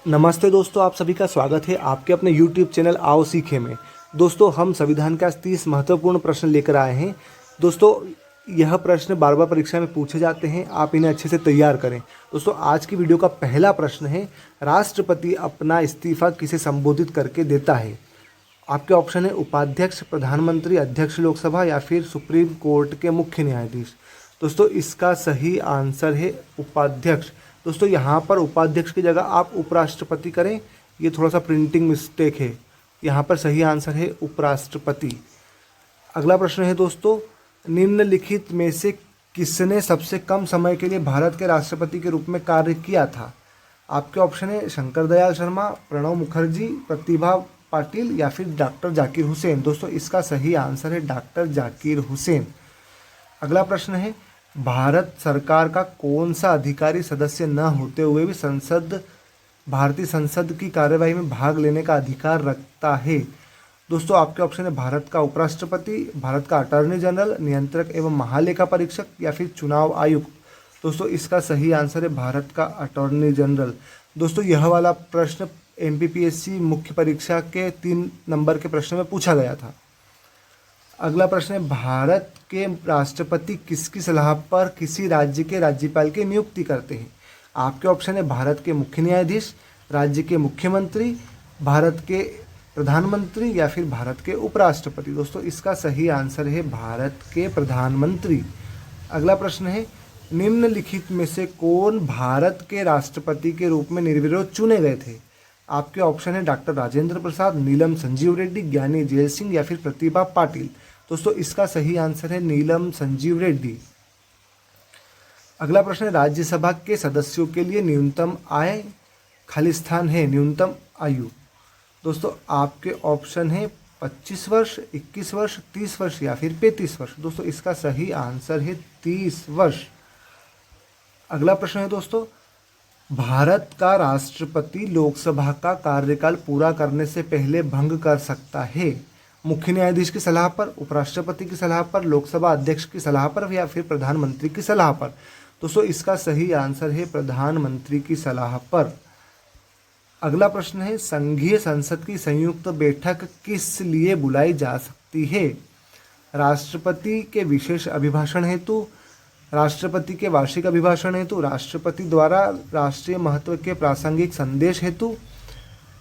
नमस्ते दोस्तों, आप सभी का स्वागत है आपके अपने YouTube चैनल आओ सीखे में। दोस्तों, हम संविधान का 30 महत्वपूर्ण प्रश्न लेकर आए हैं। दोस्तों, यह प्रश्न बार बार परीक्षा में पूछे जाते हैं, आप इन्हें अच्छे से तैयार करें। दोस्तों, आज की वीडियो का पहला प्रश्न है, राष्ट्रपति अपना इस्तीफा किसे संबोधित करके देता है? आपके ऑप्शन है उपाध्यक्ष, प्रधानमंत्री, अध्यक्ष लोकसभा या फिर सुप्रीम कोर्ट के मुख्य न्यायाधीश। दोस्तों, इसका सही आंसर है उपाध्यक्ष। दोस्तों, यहाँ पर उपाध्यक्ष की जगह आप उपराष्ट्रपति करें, ये थोड़ा सा प्रिंटिंग मिस्टेक है। यहाँ पर सही आंसर है उपराष्ट्रपति। अगला प्रश्न है दोस्तों, निम्नलिखित में से किसने सबसे कम समय के लिए भारत के राष्ट्रपति के रूप में कार्य किया था? आपके ऑप्शन है शंकर दयाल शर्मा, प्रणब मुखर्जी, प्रतिभा पाटिल या फिर डॉक्टर जाकिर हुसैन। दोस्तों, इसका सही आंसर है डॉक्टर जाकिर हुसैन। अगला प्रश्न है, भारत सरकार का कौन सा अधिकारी सदस्य न होते हुए भी भारतीय संसद की कार्यवाही में भाग लेने का अधिकार रखता है? दोस्तों, आपके ऑप्शन है भारत का उपराष्ट्रपति, भारत का अटॉर्नी जनरल, नियंत्रक एवं महालेखा परीक्षक या फिर चुनाव आयुक्त। दोस्तों, इसका सही आंसर है भारत का अटॉर्नी जनरल। दोस्तों, यह वाला प्रश्न MPPSC मुख्य परीक्षा के 3 नंबर के प्रश्न में पूछा गया था। अगला प्रश्न है, भारत के राष्ट्रपति किसकी सलाह पर किसी राज्य के राज्यपाल की नियुक्ति करते हैं? आपके ऑप्शन है भारत के मुख्य न्यायाधीश, राज्य के मुख्यमंत्री, भारत के प्रधानमंत्री या फिर भारत के उपराष्ट्रपति। दोस्तों, इसका सही आंसर है भारत के प्रधानमंत्री। अगला प्रश्न है, निम्नलिखित में से कौन भारत के राष्ट्रपति के रूप में निर्विरोध चुने गए थे? आपके ऑप्शन है डॉक्टर राजेंद्र प्रसाद, नीलम संजीव रेड्डी, ज्ञानी जैल सिंह या फिर प्रतिभा पाटिल। दोस्तों, इसका सही आंसर है नीलम संजीव रेड्डी। अगला प्रश्न है, राज्यसभा के सदस्यों के लिए न्यूनतम आय खाली स्थान है न्यूनतम आयु। दोस्तों, आपके ऑप्शन है 25 वर्ष, 21 वर्ष, 30 वर्ष या फिर 35 वर्ष। दोस्तों, इसका सही आंसर है 30 वर्ष। अगला प्रश्न है दोस्तों, भारत का राष्ट्रपति लोकसभा का कार्यकाल पूरा करने से पहले भंग कर सकता है? मुख्य न्यायाधीश की सलाह पर, उपराष्ट्रपति की सलाह पर, लोकसभा अध्यक्ष की सलाह पर या फिर प्रधानमंत्री की सलाह पर? दोस्तों, इसका सही आंसर है प्रधानमंत्री की सलाह पर। अगला प्रश्न है, संघीय संसद की संयुक्त बैठक किस लिए बुलाई जा सकती है? राष्ट्रपति के विशेष अभिभाषण हेतु, राष्ट्रपति के वार्षिक अभिभाषण हेतु, राष्ट्रपति द्वारा राष्ट्रीय महत्व के प्रासंगिक संदेश हेतु,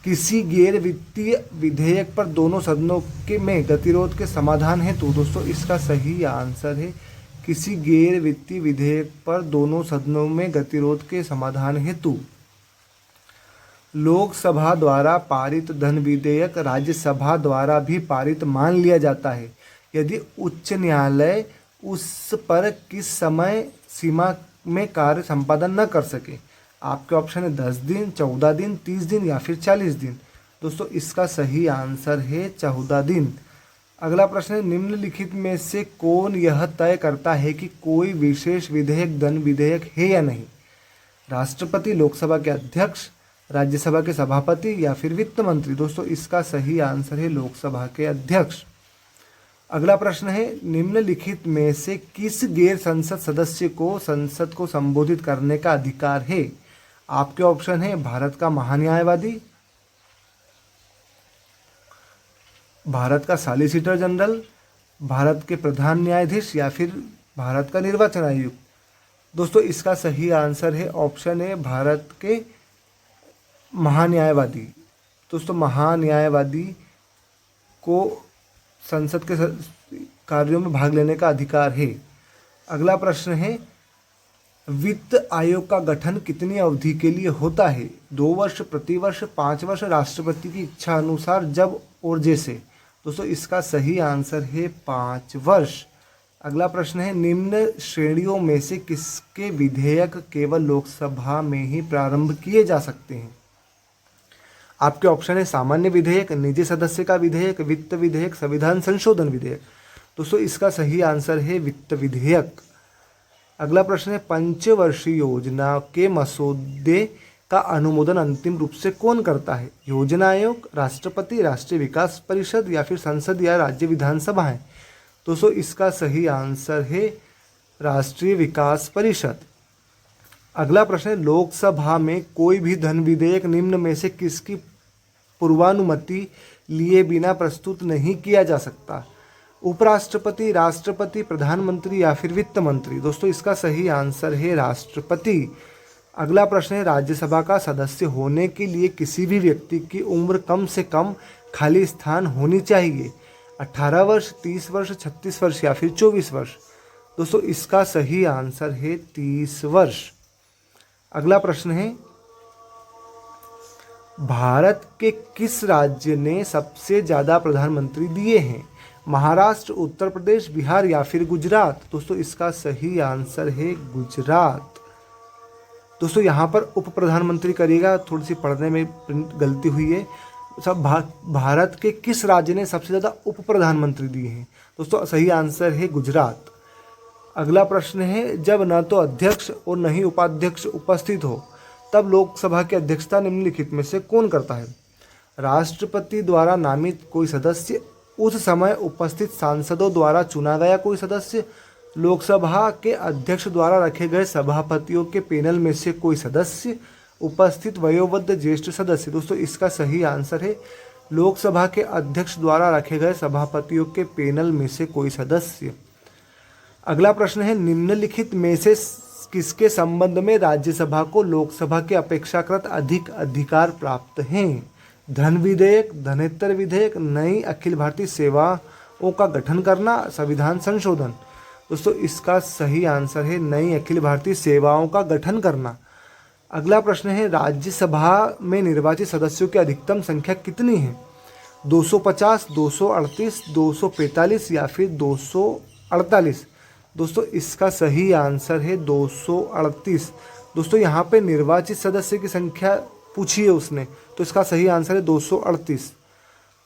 किसी गैर वित्तीय विधेयक पर दोनों सदनों के में गतिरोध के समाधान हेतु। दोस्तों, इसका सही आंसर है किसी गैर वित्तीय विधेयक पर दोनों सदनों में गतिरोध के समाधान हेतु। लोकसभा द्वारा पारित धन विधेयक राज्यसभा द्वारा भी पारित मान लिया जाता है यदि उच्च न्यायालय उस पर किस समय सीमा में कार्य संपादन न कर सके? आपके ऑप्शन है 10 दिन, 14 दिन, 30 दिन या फिर 40 दिन। दोस्तों, इसका सही आंसर है 14 दिन। अगला प्रश्न है, निम्नलिखित में से कौन यह तय करता है कि कोई विशेष विधेयक धन विधेयक है या नहीं? राष्ट्रपति, लोकसभा के अध्यक्ष, राज्यसभा के सभापति या फिर वित्त मंत्री? दोस्तों, इसका सही आंसर है लोकसभा के अध्यक्ष। अगला प्रश्न है, निम्नलिखित में से किस गैर संसद सदस्य को संसद को संबोधित करने का अधिकार है? आपके ऑप्शन है भारत का महान्यायवादी, भारत का सॉलिसिटर जनरल, भारत के प्रधान न्यायाधीश या फिर भारत का निर्वाचन आयुक्त। दोस्तों, इसका सही आंसर है ऑप्शन है भारत के महान्यायवादी। दोस्तों, महान्यायवादी को संसद के कार्यों में भाग लेने का अधिकार है। अगला प्रश्न है, वित्त आयोग का गठन कितनी अवधि के लिए होता है? 2 वर्ष, प्रति वर्ष, 5 वर्ष, राष्ट्रपति की इच्छा अनुसार, जब और जैसे? दोस्तों, इसका सही आंसर है 5 वर्ष। अगला प्रश्न है, निम्न श्रेणियों में से किसके विधेयक केवल लोकसभा में ही प्रारंभ किए जा सकते हैं? आपके ऑप्शन है सामान्य विधेयक, निजी सदस्य का विधेयक, वित्त विधेयक, संविधान संशोधन विधेयक। दोस्तों, इसका सही आंसर है वित्त विधेयक। अगला प्रश्न है, पंचवर्षीय योजना के मसौदे का अनुमोदन अंतिम रूप से कौन करता है? योजना आयोग, राष्ट्रपति, राष्ट्रीय विकास परिषद या फिर संसद या राज्य विधानसभाएं? दोस्तों, इसका सही आंसर है राष्ट्रीय विकास परिषद। अगला प्रश्न है, लोकसभा में कोई भी धन विधेयक निम्न में से किसकी पूर्वानुमति लिए बिना प्रस्तुत नहीं किया जा सकता? उपराष्ट्रपति, राष्ट्रपति, प्रधानमंत्री या फिर वित्त मंत्री? दोस्तों इसका सही आंसर है राष्ट्रपति। अगला प्रश्न है, राज्यसभा का सदस्य होने के लिए किसी भी व्यक्ति की उम्र कम से कम खाली स्थान होनी चाहिए? 18 वर्ष, 30 वर्ष, 36 वर्ष या फिर 24 वर्ष? दोस्तों इसका सही आंसर है 30 वर्ष। अगला प्रश्न है, भारत के किस राज्य ने सबसे ज़्यादा प्रधानमंत्री दिए हैं? महाराष्ट्र, उत्तर प्रदेश, बिहार या फिर गुजरात? दोस्तों इसका सही आंसर है गुजरात। दोस्तों यहाँ पर उप प्रधानमंत्री करिएगा, थोड़ी सी पढ़ने में गलती हुई है। सब भारत के किस राज्य ने सबसे ज़्यादा उप प्रधानमंत्री दिए हैं? दोस्तों सही आंसर है गुजरात। अगला प्रश्न है, जब न तो अध्यक्ष और न ही उपाध्यक्ष उपस्थित हो तब लोकसभा की अध्यक्षता निम्नलिखित में से कौन करता है? राष्ट्रपति द्वारा नामित कोई सदस्य, उस समय उपस्थित सांसदों द्वारा चुना गया कोई सदस्य, लोकसभा के अध्यक्ष द्वारा रखे गए सभापतियों के पैनल में से कोई सदस्य, उपस्थित वयोवृद्ध ज्येष्ठ सदस्य? दोस्तों इसका सही आंसर है लोकसभा के अध्यक्ष द्वारा रखे गए सभापतियों के पैनल में से कोई सदस्य। अगला प्रश्न है, निम्नलिखित में से किसके संबंध में राज्यसभा को लोकसभा के अपेक्षाकृत अधिक अधिकार प्राप्त हैं? धन विधेयक, धनेतर विधेयक, नई अखिल भारतीय सेवाओं का गठन करना, संविधान संशोधन? दोस्तों इसका सही आंसर है नई अखिल भारतीय सेवाओं का गठन करना। अगला प्रश्न है, राज्यसभा में निर्वाचित सदस्यों की अधिकतम संख्या कितनी है? 250, 238, 245 या फिर 248? दोस्तों इसका सही आंसर है 238। दोस्तों यहाँ पे निर्वाचित सदस्य की संख्या पूछी है उसने, तो इसका सही आंसर है 238।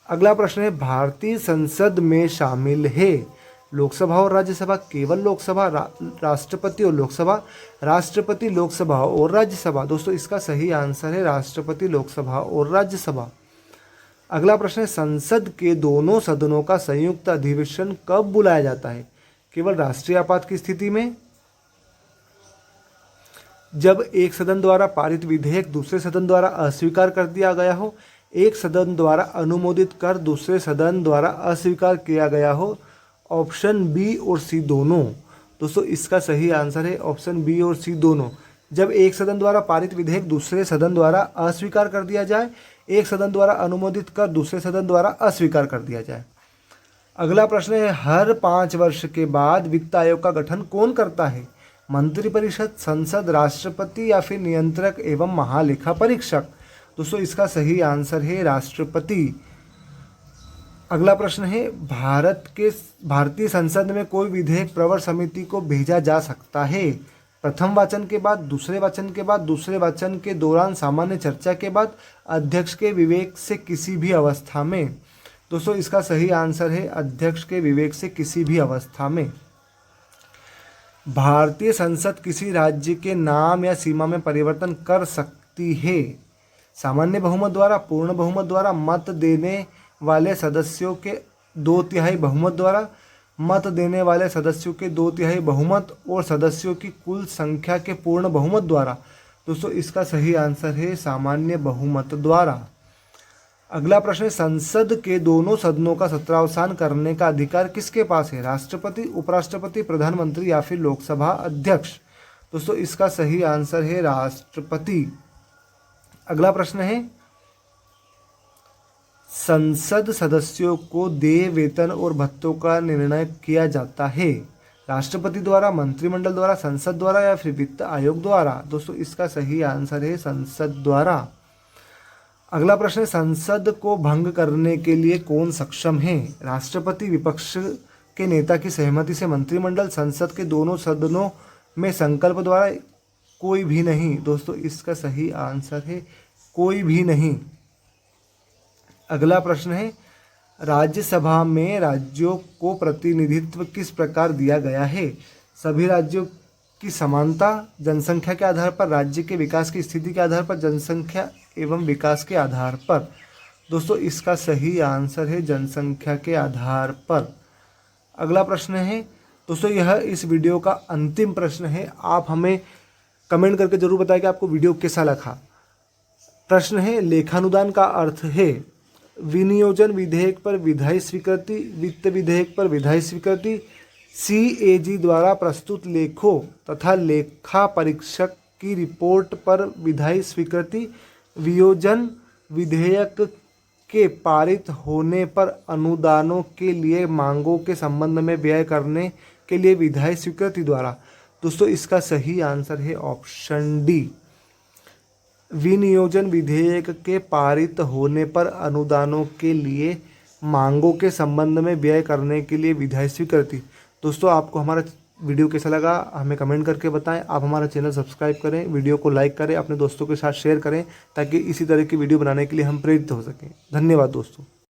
अगला प्रश्न है, भारतीय संसद में शामिल है लोकसभा और राज्यसभा, केवल लोकसभा, राष्ट्रपति और लोकसभा, राष्ट्रपति, लोकसभा और राज्यसभा? दोस्तों इसका सही आंसर है राष्ट्रपति, लोकसभा और राज्यसभा। अगला प्रश्न है, संसद के दोनों सदनों का संयुक्त अधिवेशन कब बुलाया जाता है? केवल राष्ट्रीय आपात की स्थिति में, जब एक सदन द्वारा पारित विधेयक दूसरे सदन द्वारा अस्वीकार कर दिया गया हो, एक सदन द्वारा अनुमोदित कर दूसरे सदन द्वारा अस्वीकार किया गया हो, ऑप्शन बी और सी दोनों? दोस्तों इसका सही आंसर है ऑप्शन बी और सी दोनों। जब एक सदन द्वारा पारित विधेयक दूसरे सदन द्वारा अस्वीकार कर दिया जाए, एक सदन द्वारा अनुमोदित कर दूसरे सदन द्वारा अस्वीकार कर दिया जाए। अगला प्रश्न है, हर 5 वर्ष के बाद वित्त आयोग का गठन कौन करता है? मंत्रिपरिषद, संसद, राष्ट्रपति या फिर नियंत्रक एवं महालेखा परीक्षक? दोस्तों इसका सही आंसर है राष्ट्रपति। अगला प्रश्न है, भारतीय संसद में कोई विधेयक प्रवर समिति को भेजा जा सकता है? प्रथम वाचन के बाद, दूसरे वाचन के बाद, दूसरे वाचन के दौरान, सामान्य चर्चा के बाद, अध्यक्ष के विवेक से किसी भी अवस्था में? दोस्तों इसका सही आंसर है अध्यक्ष के विवेक से किसी भी अवस्था में। भारतीय संसद किसी राज्य के नाम या सीमा में परिवर्तन कर सकती है? सामान्य बहुमत द्वारा, पूर्ण बहुमत द्वारा, मत देने वाले सदस्यों के 2/3 बहुमत द्वारा, मत देने वाले सदस्यों के 2/3 बहुमत और सदस्यों की कुल संख्या के पूर्ण बहुमत द्वारा? दोस्तों इसका सही आंसर है सामान्य बहुमत द्वारा। अगला प्रश्न है, संसद के दोनों सदनों का सत्रावसान करने का अधिकार किसके पास है? राष्ट्रपति, उपराष्ट्रपति, प्रधानमंत्री या फिर लोकसभा अध्यक्ष? दोस्तों इसका सही आंसर है राष्ट्रपति। अगला प्रश्न है, संसद सदस्यों को देय वेतन और भत्तों का निर्णय किया जाता है? राष्ट्रपति द्वारा, मंत्रिमंडल द्वारा, संसद द्वारा या फिर वित्त आयोग द्वारा? दोस्तों इसका सही आंसर है संसद द्वारा। अगला प्रश्न है, संसद को भंग करने के लिए कौन सक्षम है? राष्ट्रपति, विपक्ष के नेता की सहमति से मंत्रिमंडल, संसद के दोनों सदनों में संकल्प द्वारा? कोई भी नहीं। दोस्तों इसका सही आंसर है कोई भी नहीं। अगला प्रश्न है, राज्यसभा में राज्यों को प्रतिनिधित्व किस प्रकार दिया गया है? सभी राज्यों की समानता, जनसंख्या के आधार पर, राज्य के विकास की स्थिति के आधार पर, जनसंख्या एवं विकास के आधार पर? दोस्तों इसका सही आंसर है जनसंख्या के आधार पर। अगला प्रश्न है दोस्तों, यह इस वीडियो का अंतिम प्रश्न है। आप हमें कमेंट करके जरूर बताएं कि आपको वीडियो कैसा लगा। प्रश्न है, लेखानुदान का अर्थ है विनियोजन विधेयक पर विधायी स्वीकृति, वित्त विधेयक पर विधायी स्वीकृति, CAG द्वारा प्रस्तुत लेखों तथा लेखा परीक्षक की रिपोर्ट पर विधायी स्वीकृति, वियोजन विधेयक के पारित होने पर अनुदानों के लिए मांगों के संबंध में व्यय करने के लिए विधायी स्वीकृति द्वारा। दोस्तों इसका सही आंसर है ऑप्शन डी, विनियोजन विधेयक के पारित होने पर अनुदानों के लिए मांगों के संबंध में व्यय करने के लिए विधायी स्वीकृति। दोस्तों आपको हमारा वीडियो कैसा लगा हमें कमेंट करके बताएं। आप हमारा चैनल सब्सक्राइब करें, वीडियो को लाइक करें, अपने दोस्तों के साथ शेयर करें ताकि इसी तरह की वीडियो बनाने के लिए हम प्रेरित हो सकें। धन्यवाद दोस्तों।